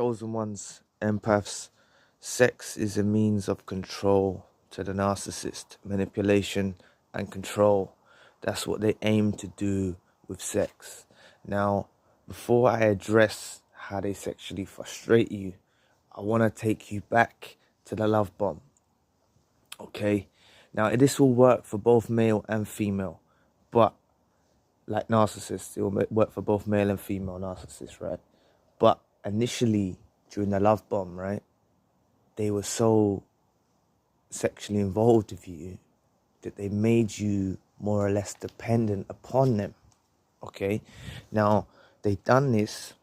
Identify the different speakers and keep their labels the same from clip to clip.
Speaker 1: chosen ones, empaths, sex is a means of control to the narcissist, manipulation and control. That's what they aim to do with sex. Now, before I address how they sexually frustrate you, I want to take you back to the love bomb. Okay? Now, this will work for both male and female, but like narcissists, it will work for both male and female narcissists, right? But initially, during the love bomb, right, they were so sexually involved with you that they made you more or less dependent upon them. Okay? Now, they done this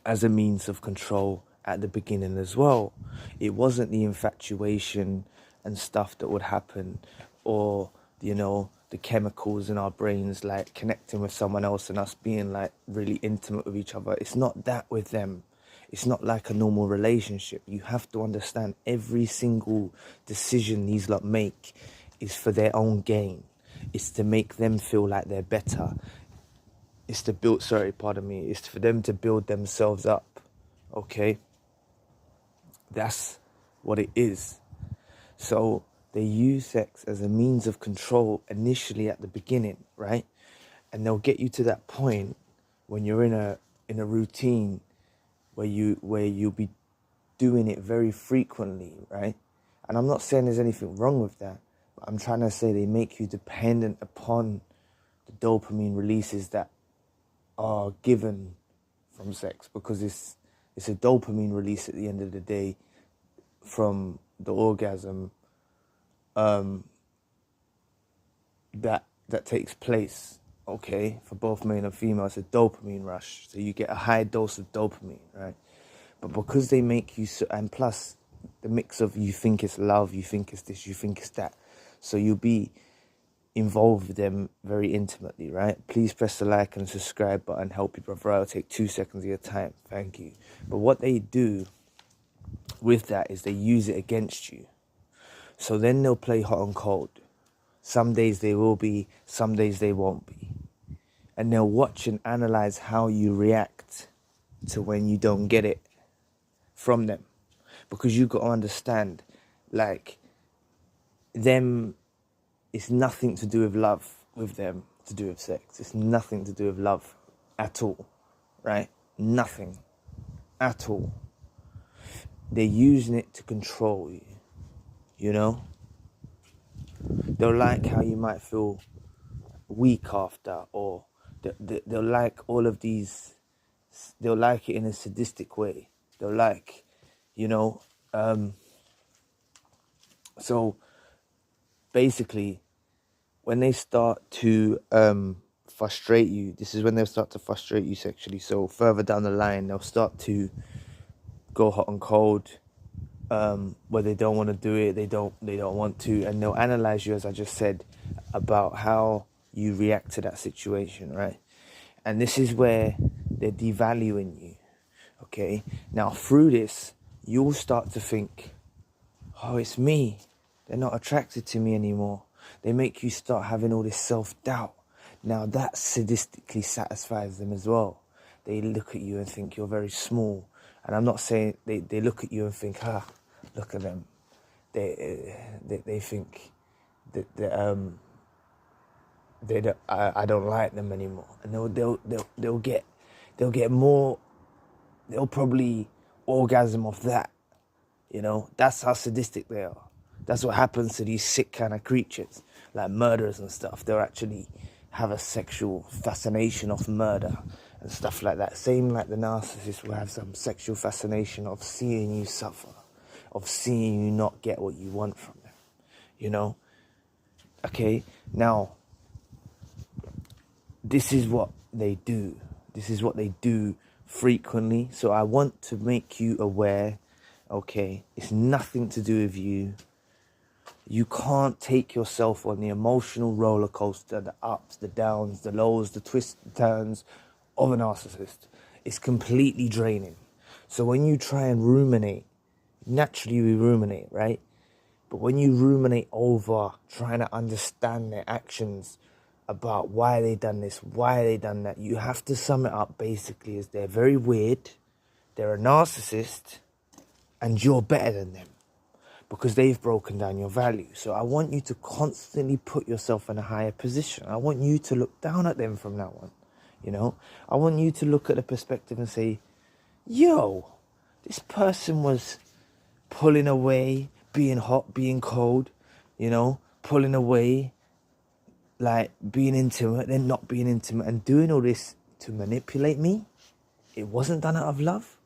Speaker 1: as a means of control at the beginning as well. It wasn't the infatuation and stuff that would happen, or, you know, the chemicals in our brains, like connecting with someone else and us being like really intimate with each other. It's not that with them. It's not like a normal relationship. You have to understand every single decision these lot make is for their own gain. It's to make them feel like they're better. It's to build, it's for them to build themselves up. Okay? That's what it is. So they use sex as a means of control initially at the beginning, right? And they'll get you to that point when you're in a routine where you'll be doing it very frequently, right? And I'm not saying there's anything wrong with that, but I'm trying to say they make you dependent upon the dopamine releases that are given from sex, because it's a dopamine release at the end of the day from the orgasm that takes place, okay, for both male and female. It's a dopamine rush, so you get a high dose of dopamine, right? But because they make you and plus the mix of, you think it's love, you think it's this, you think it's that, so you'll be involved with them very intimately, right? Please press the like and subscribe button. Help your brother out. Take 2 seconds of your time. Thank you. But what they do with that is they use it against you. So then they'll play hot and cold. Some days they will be, some days they won't be. And they'll watch and analyze how you react to when you don't get it from them. Because you've got to understand, like, them, it's nothing to do with love with them, to do with sex. It's nothing to do with love at all, right? Nothing at all. They're using it to control you, you know? They'll like how you might feel weak after, or they'll like all of these, they'll like it in a sadistic way. They'll like, you know, so basically, when they start to frustrate you, this is when they'll start to frustrate you sexually. So further down the line, they'll start to go hot and cold, where they don't want to do it, they don't want to, and they'll analyze you, as I just said, about how you react to that situation, right? And this is where they're devaluing you. Okay, now through this, you'll start to think, oh, it's me. They're not attracted to me anymore. They make you start having all this self-doubt. Now that sadistically satisfies them as well. They look at you and think you're very small. And I'm not saying they look at you and think, look at them. They think that I don't like them anymore. And they'll get more. They'll probably orgasm off that. You know, that's how sadistic they are. That's what happens to these sick kind of creatures, like murderers and stuff. They'll actually have a sexual fascination of murder and stuff like that. Same like the narcissist will have some sexual fascination of seeing you suffer, of seeing you not get what you want from them, you know? Okay, now, this is what they do. This is what they do frequently. So I want to make you aware, okay, it's nothing to do with you. You can't take yourself on the emotional roller coaster, the ups, the downs, the lows, the twists, the turns of a narcissist. It's completely draining. So when you try and ruminate, naturally we ruminate, right? But when you ruminate over trying to understand their actions, about why they done this, why they done that, you have to sum it up basically as they're very weird, they're a narcissist and you're better than them because they've broken down your value. So I want you to constantly put yourself in a higher position. I want you to look down at them from now on. You know, I want you to look at the perspective and say, yo, this person was pulling away, being hot, being cold, you know, pulling away, like being intimate, then not being intimate, and doing all this to manipulate me. It wasn't done out of love.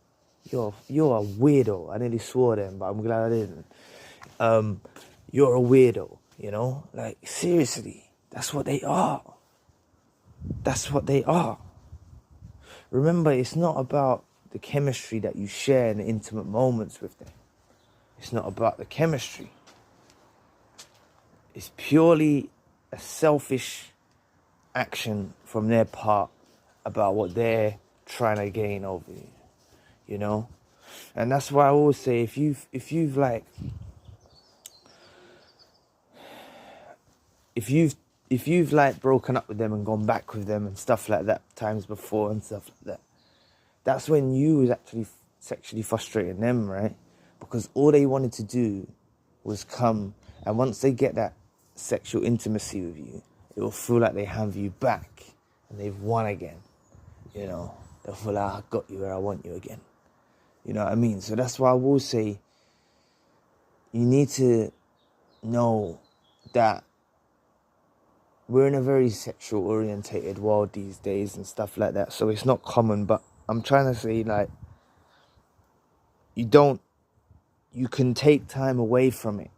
Speaker 1: You're a weirdo. I nearly swore then, but I'm glad I didn't. You're a weirdo, you know? Like, seriously, that's what they are. That's what they are. Remember, it's not about the chemistry that you share in the intimate moments with them. It's not about the chemistry. It's purely a selfish action from their part about what they're trying to gain over you, you know? And that's why I always say, if you've broken up with them and gone back with them and stuff like that times before and stuff like that, that's when you was actually sexually frustrating them, right? Because all they wanted to do was come, and once they get that sexual intimacy with you, it will feel like they have you back and they've won again, you know? They'll feel like, I got you where I want you again. You know what I mean? So that's why I will say, you need to know that we're in a very sexual orientated world these days and stuff like that. So it's not common, but I'm trying to say, like, you can take time away from it,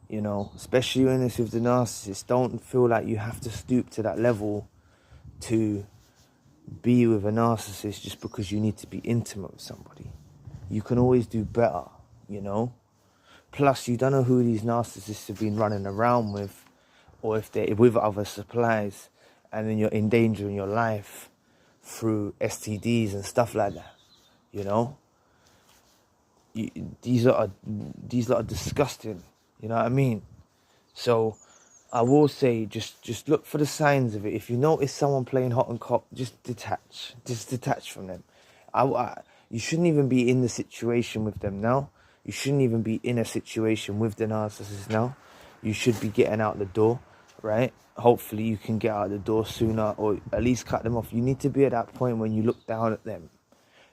Speaker 1: you know, especially when it's with the narcissist. Don't feel like you have to stoop to that level to be with a narcissist just because you need to be intimate with somebody. You can always do better, you know. Plus, you don't know who these narcissists have been running around with, or if they're with other supplies, and then you're endangering your life through STDs and stuff like that, you know. These lot are disgusting, you know what I mean? So I will say, just look for the signs of it. If you notice someone playing hot and cold, just detach from them. You shouldn't even be in the situation with them now. You shouldn't even be in a situation with the narcissist now. You should be getting out the door, right? Hopefully you can get out the door sooner, or at least cut them off. You need to be at that point when you look down at them.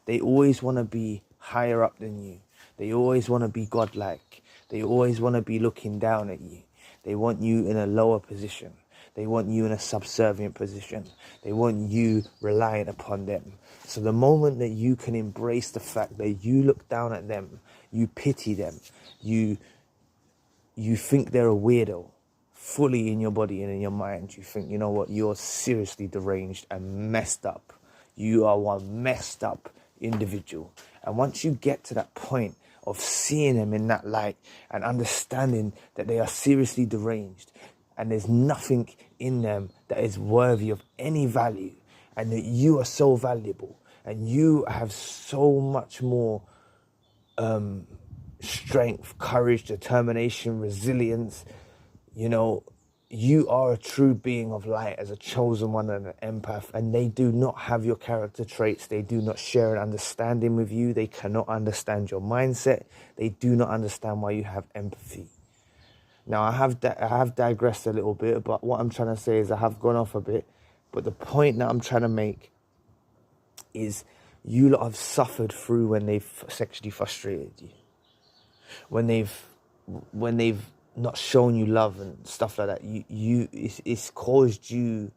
Speaker 1: They always want to be higher up than you. They always want to be godlike. They always want to be looking down at you. They want you in a lower position. They want you in a subservient position. They want you reliant upon them. So the moment that you can embrace the fact that you look down at them, you pity them, you think they're a weirdo, fully in your body and in your mind, you think, you know what, you're seriously deranged and messed up. You are one messed up individual. And once you get to that point of seeing them in that light and understanding that they are seriously deranged and there's nothing in them that is worthy of any value, and that you are so valuable and you have so much more strength, courage, determination, resilience, you know, you are a true being of light as a chosen one and an empath, and they do not have your character traits. They do not share an understanding with you. They cannot understand your mindset. They do not understand why you have empathy. Now, I have digressed a little bit, but what I'm trying to say is I have gone off a bit. But the point that I'm trying to make is you lot have suffered through when they've sexually frustrated you. When they've not shown you love and stuff like that, it's caused you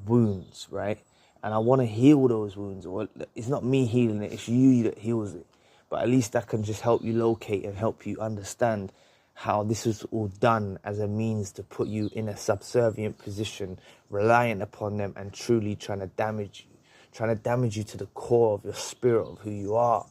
Speaker 1: wounds, right? And I want to heal those wounds. Or it's not me healing it, it's you that heals it. But at least that can just help you locate and help you understand how this was all done as a means to put you in a subservient position, reliant upon them and truly trying to damage you to the core of your spirit of who you are,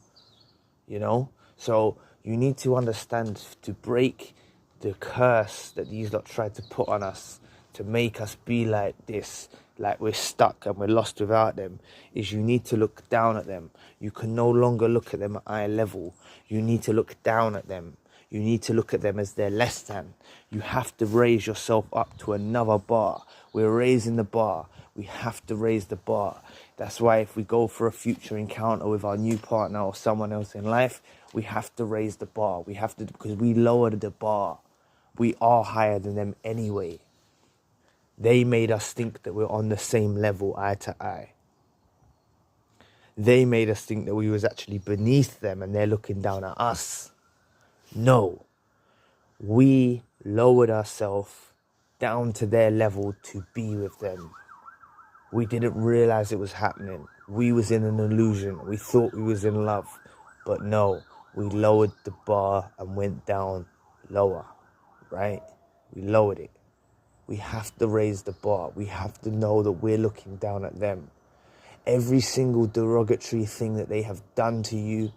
Speaker 1: you know? So you need to understand, to break the curse that these lot tried to put on us to make us be like this, like we're stuck and we're lost without them, is you need to look down at them. You can no longer look at them at eye level. You need to look down at them. You need to look at them as they're less than. You have to raise yourself up to another bar. We're raising the bar. We have to raise the bar. That's why if we go for a future encounter with our new partner or someone else in life, we have to raise the bar. We have to, because we lowered the bar. We are higher than them anyway. They made us think that we're on the same level, eye to eye. They made us think that we was actually beneath them and they're looking down at us. No. We lowered ourselves down to their level to be with them. We didn't realize it was happening. We was in an illusion. We thought we was in love. But no, we lowered the bar and went down lower, right? We lowered it. We have to raise the bar. We have to know that we're looking down at them. Every single derogatory thing that they have done to you,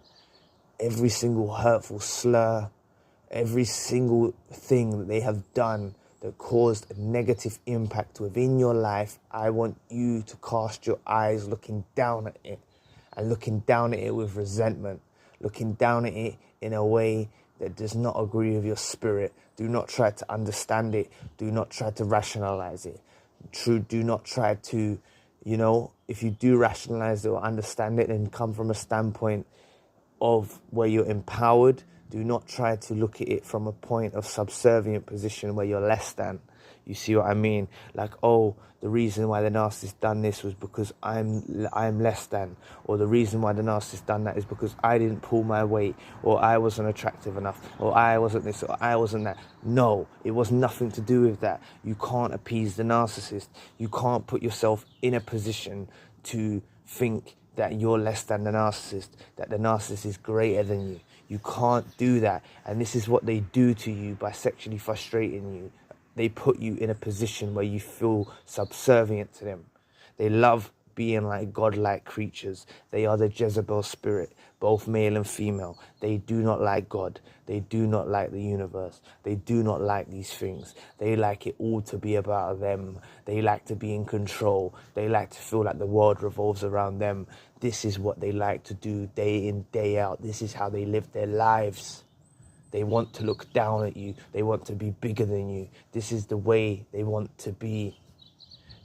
Speaker 1: every single hurtful slur, every single thing that they have done that caused a negative impact within your life, I want you to cast your eyes looking down at it, and looking down at it with resentment, looking down at it in a way that does not agree with your spirit. Do not try to understand it. Do not try to rationalize it. Do not try to, if you do rationalize it or understand it, then come from a standpoint of where you're empowered. Do not try to look at it from a point of subservient position where you're less than. You see what I mean? Like, oh, the reason why the narcissist done this was because I'm less than. Or the reason why the narcissist done that is because I didn't pull my weight, or I wasn't attractive enough, or I wasn't this, or I wasn't that. No, it was nothing to do with that. You can't appease the narcissist. You can't put yourself in a position to think that you're less than the narcissist, that the narcissist is greater than you. You can't do that. And this is what they do to you by sexually frustrating you. They put you in a position where you feel subservient to them. They love being like godlike creatures. They are the Jezebel spirit, both male and female. They do not like God. They do not like the universe. They do not like these things. They like it all to be about them. They like to be in control. They like to feel like the world revolves around them. This is what they like to do day in, day out. This is how they live their lives. They want to look down at you. They want to be bigger than you. This is the way they want to be.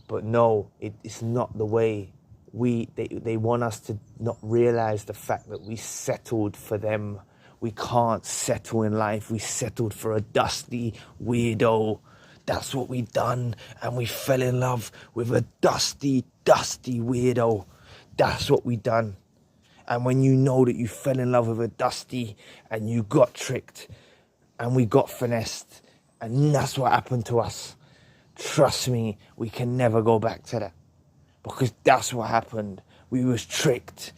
Speaker 1: But no, it's not the way. They want us to not realize the fact that we settled for them. We can't settle in life. We settled for a dusty weirdo. That's what we done. And we fell in love with a dusty weirdo. That's what we done. And when you know that you fell in love with a dusty and you got tricked and we got finessed, and that's what happened to us, trust me, we can never go back to that, because that's what happened. We was tricked.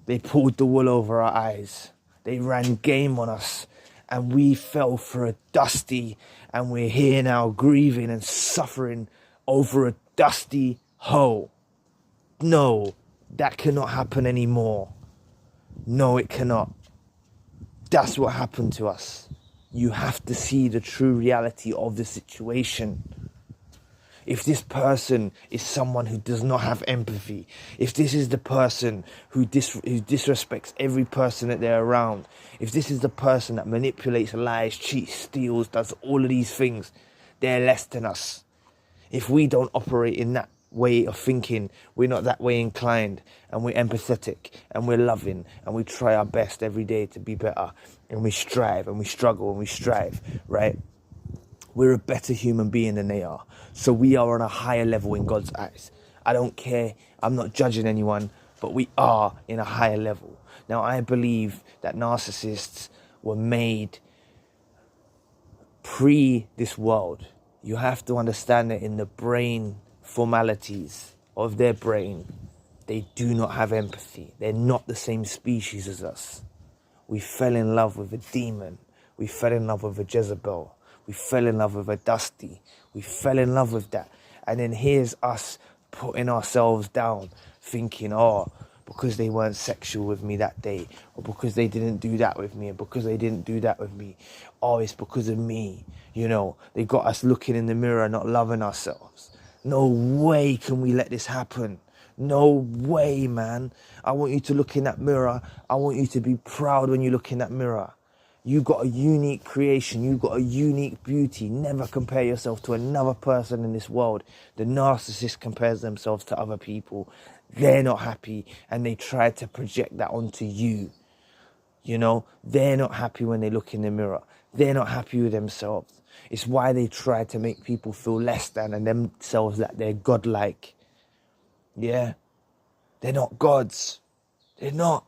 Speaker 1: They pulled the wool over our eyes. They ran game on us, and we fell for a dusty, and we're here now grieving and suffering over a dusty hoe. No, that cannot happen anymore. No, it cannot. That's what happened to us. You have to see the true reality of the situation. If this person is someone who does not have empathy, if this is the person who disrespects every person that they're around, if this is the person that manipulates, lies, cheats, steals, does all of these things, they're less than us. If we don't operate in that way of thinking, we're not that way inclined, and we're empathetic, and we're loving, and we try our best every day to be better, and we strive, and we struggle, and we strive, right? We're a better human being than they are. So we are on a higher level in God's eyes. I don't care. I'm not judging anyone, but we are in a higher level. Now, I believe that narcissists were made pre this world. You have to understand that in the brain formalities of their brain, they do not have empathy. They're not the same species as us. We fell in love with a demon. We fell in love with a Jezebel. We fell in love with a dusty. We fell in love with that. And then here's us putting ourselves down, thinking, oh, because they weren't sexual with me that day, or because they didn't do that with me, or because they didn't do that with me, oh, it's because of me. They got us looking in the mirror, not loving ourselves. No way can we let this happen. No way, man. I want you to look in that mirror. I want you to be proud when you look in that mirror. You got a unique creation. You got a unique beauty. Never compare yourself to another person in this world. The narcissist compares themselves to other people. They're not happy and they try to project that onto you. You know, they're not happy when they look in the mirror. They're not happy with themselves. It's why they try to make people feel less than and themselves that they're godlike. Yeah. They're not gods. They're not.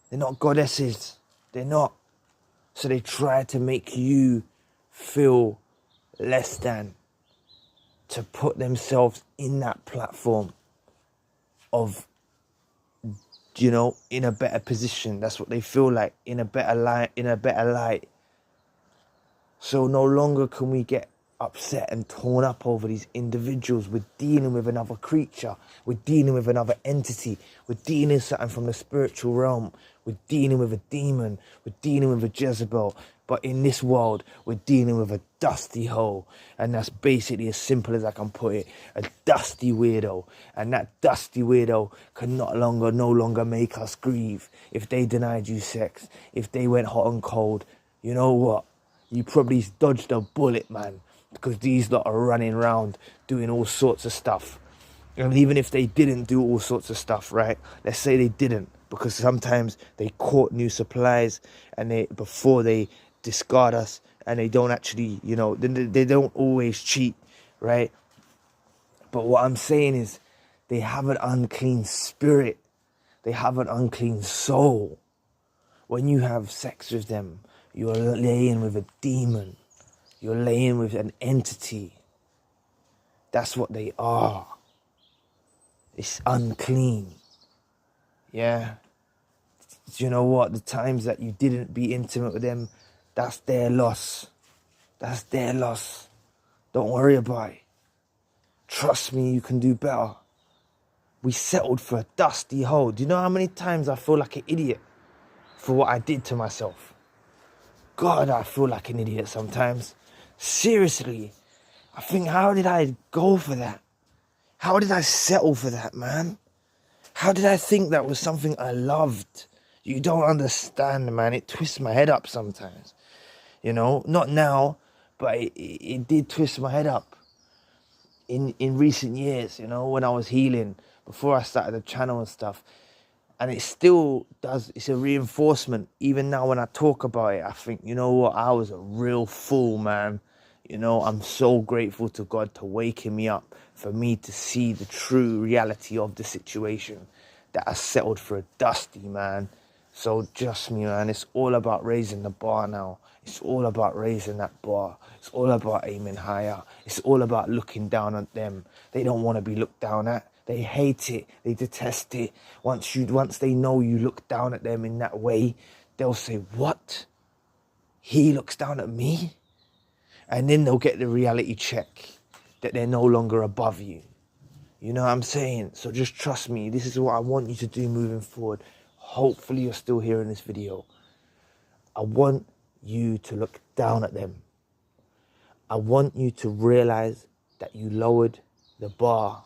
Speaker 1: They're not goddesses. They're not. So they try to make you feel less than, to put themselves in that platform of, you know, in a better position. That's what they feel like, in a better light. So no longer can we get upset and torn up over these individuals. We're dealing with another creature. We're dealing with another entity. We're dealing with something from the spiritual realm. We're dealing with a demon. We're dealing with a Jezebel. But in this world, we're dealing with a dusty hole. And that's basically as simple as I can put it. A dusty weirdo. And that dusty weirdo can no longer make us grieve. If they denied you sex, if they went hot and cold, you know what? You probably dodged a bullet, man. Because these lot are running around doing all sorts of stuff. And even if they didn't do all sorts of stuff, right? Let's say they didn't. Because sometimes they court new supplies and before they discard us, and they don't actually, you know, they don't always cheat, right? But what I'm saying is they have an unclean spirit. They have an unclean soul. When you have sex with them, you're laying with a demon. You're laying with an entity. That's what they are. It's unclean. Yeah. Do you know what? The times that you didn't be intimate with them, that's their loss. That's their loss. Don't worry about it. Trust me, you can do better. We settled for a dusty hole. Do you know how many times I feel like an idiot for what I did to myself? God, I feel like an idiot sometimes. Seriously. I think, how did I go for that? How did I settle for that, man? How did I think that was something I loved? You don't understand, man. It twists my head up sometimes. You know, not now, but it did twist my head up in recent years, you know, when I was healing, before I started the channel and stuff. And it still does, it's a reinforcement. Even now when I talk about it, I think, you know what, I was a real fool, man. You know, I'm so grateful to God to waking me up, for me to see the true reality of the situation, that I settled for a dusty, man. So trust me, man, it's all about raising the bar now. It's all about raising that bar. It's all about aiming higher. It's all about looking down at them. They don't want to be looked down at. They hate it. They detest it. Once they know you look down at them in that way, they'll say, what? He looks down at me? And then they'll get the reality check that they're no longer above you. You know what I'm saying? So just trust me. This is what I want you to do moving forward. Hopefully you're still here in this video. I want you to look down at them. I want you to realize that you lowered the bar.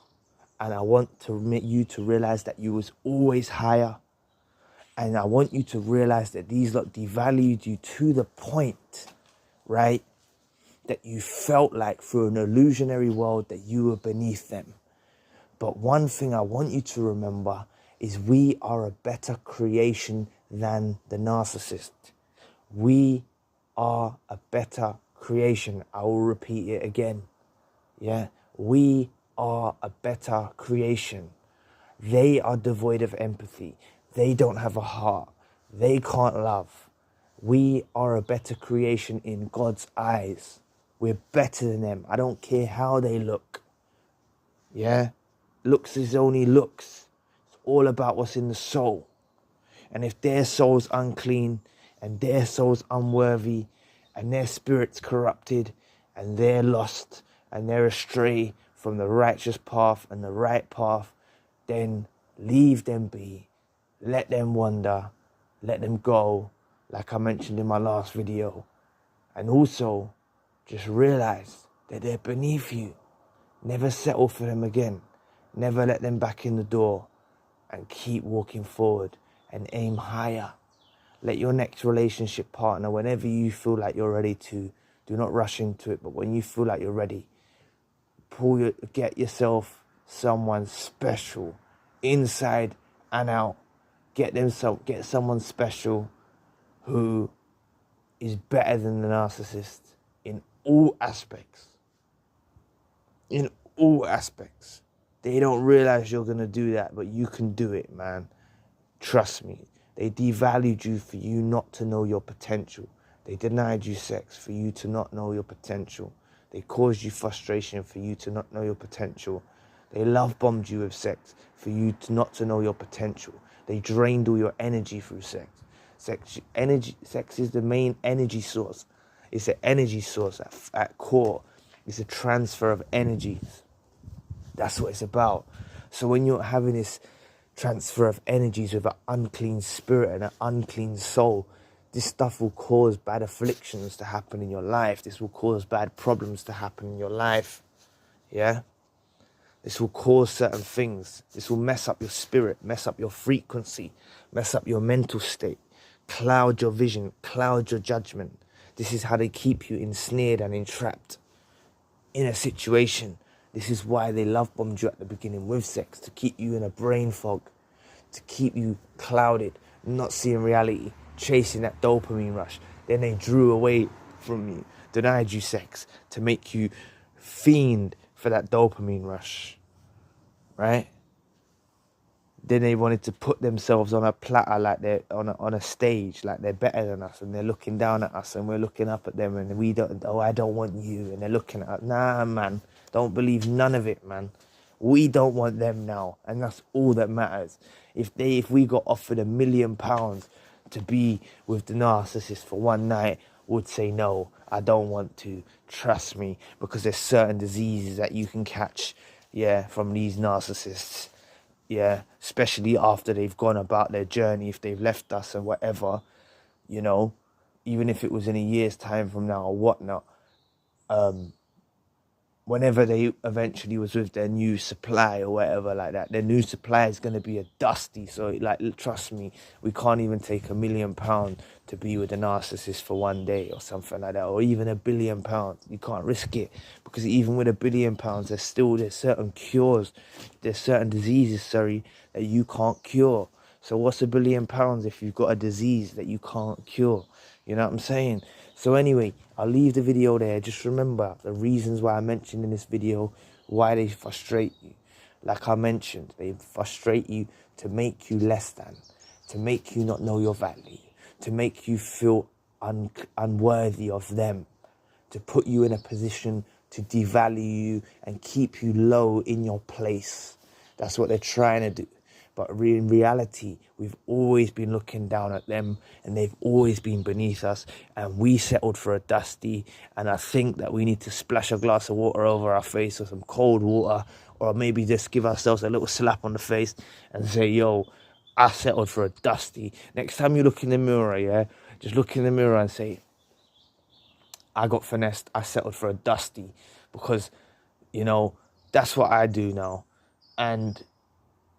Speaker 1: And I want you to realize that you was always higher. And I want you to realize that these lot devalued you to the point, right, that you felt like through an illusionary world that you were beneath them. But one thing I want you to remember is we are a better creation than the narcissist. We are a better creation. I will repeat it again. Yeah, we are a better creation. They are devoid of empathy. They don't have a heart. They can't love. We are a better creation in God's eyes. We're better than them. I don't care how they look. Yeah, looks is only looks. It's all about what's in the soul. And if their soul's unclean and their soul's unworthy and their spirit's corrupted and they're lost and they're astray from the righteous path and the right path, then leave them be. Let them wander. Let them go, like I mentioned in my last video. And also, just realize that they're beneath you. Never settle for them again. Never let them back in the door. And keep walking forward and aim higher. Let your next relationship partner, whenever you feel like you're ready to, do not rush into it, but when you feel like you're ready, get yourself someone special, inside and out. Get someone special who is better than the narcissist in all aspects. In all aspects. They don't realize you're going to do that, but you can do it, man. Trust me. They devalued you for you not to know your potential. They denied you sex for you to not know your potential. They caused you frustration for you to not know your potential. They love bombed you with sex for you to not to know your potential. They drained all your energy through sex. Sex is the main energy source. It's an energy source at core. It's a transfer of energies. That's what it's about. So when you're having this transfer of energies with an unclean spirit and an unclean soul, this stuff will cause bad afflictions to happen in your life. This will cause bad problems to happen in your life. Yeah? This will cause certain things. This will mess up your spirit, mess up your frequency, mess up your mental state, cloud your vision, cloud your judgment. This is how they keep you ensnared and entrapped in a situation. This is why they love bombed you at the beginning with sex, to keep you in a brain fog, to keep you clouded, not seeing reality, chasing that dopamine rush. Then they drew away from you, denied you sex to make you fiend for that dopamine rush, right? Then they wanted to put themselves on a platter, like they're on a stage, like they're better than us, and they're looking down at us, and we're looking up at them, and we don't. Oh, I don't want you, and they're looking at us. Nah, man, don't believe none of it, man. We don't want them now, and that's all that matters. If we got offered £1 million to be with the narcissist for one night, would say no, I don't want to. Trust me, because there's certain diseases that you can catch, yeah, from these narcissists. Yeah, especially after they've gone about their journey, if they've left us and whatever, you know, even if it was in a year's time from now or whatnot, whenever they eventually was with their new supply or whatever like that, their new supply is going to be a dusty. So, like, trust me, we can't even take £1 million to be with a narcissist for one day or something like that, or even £1 billion. You can't risk it, because even with £1 billion, there's certain cures, there's certain diseases, that you can't cure. So what's £1 billion if you've got a disease that you can't cure? You know what I'm saying? So anyway, I'll leave the video there. Just remember the reasons why I mentioned in this video why they frustrate you. Like I mentioned, they frustrate you to make you less than, to make you not know your value, to make you feel unworthy of them, to put you in a position to devalue you and keep you low in your place. That's what they're trying to do. But in reality, we've always been looking down at them, and they've always been beneath us, and we settled for a dusty. And I think that we need to splash a glass of water over our face, or some cold water, or maybe just give ourselves a little slap on the face and say, yo, I settled for a dusty. Next time you look in the mirror, yeah, just look in the mirror and say, I got finessed, I settled for a dusty. Because, you know, that's what I do now. And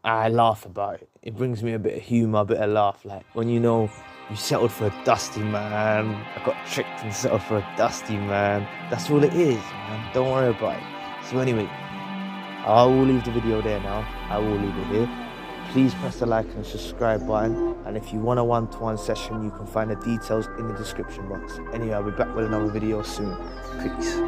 Speaker 1: I laugh about it. It brings me a bit of humour, a bit of laugh. Like, when you know you settled for a dusty, man. I got tricked and settled for a dusty, man. That's all it is, man. Don't worry about it. So anyway, I will leave the video there now. I will leave it here. Please press the like and subscribe button. And if you want a one-to-one session, you can find the details in the description box. Anyway, I'll be back with another video soon. Peace.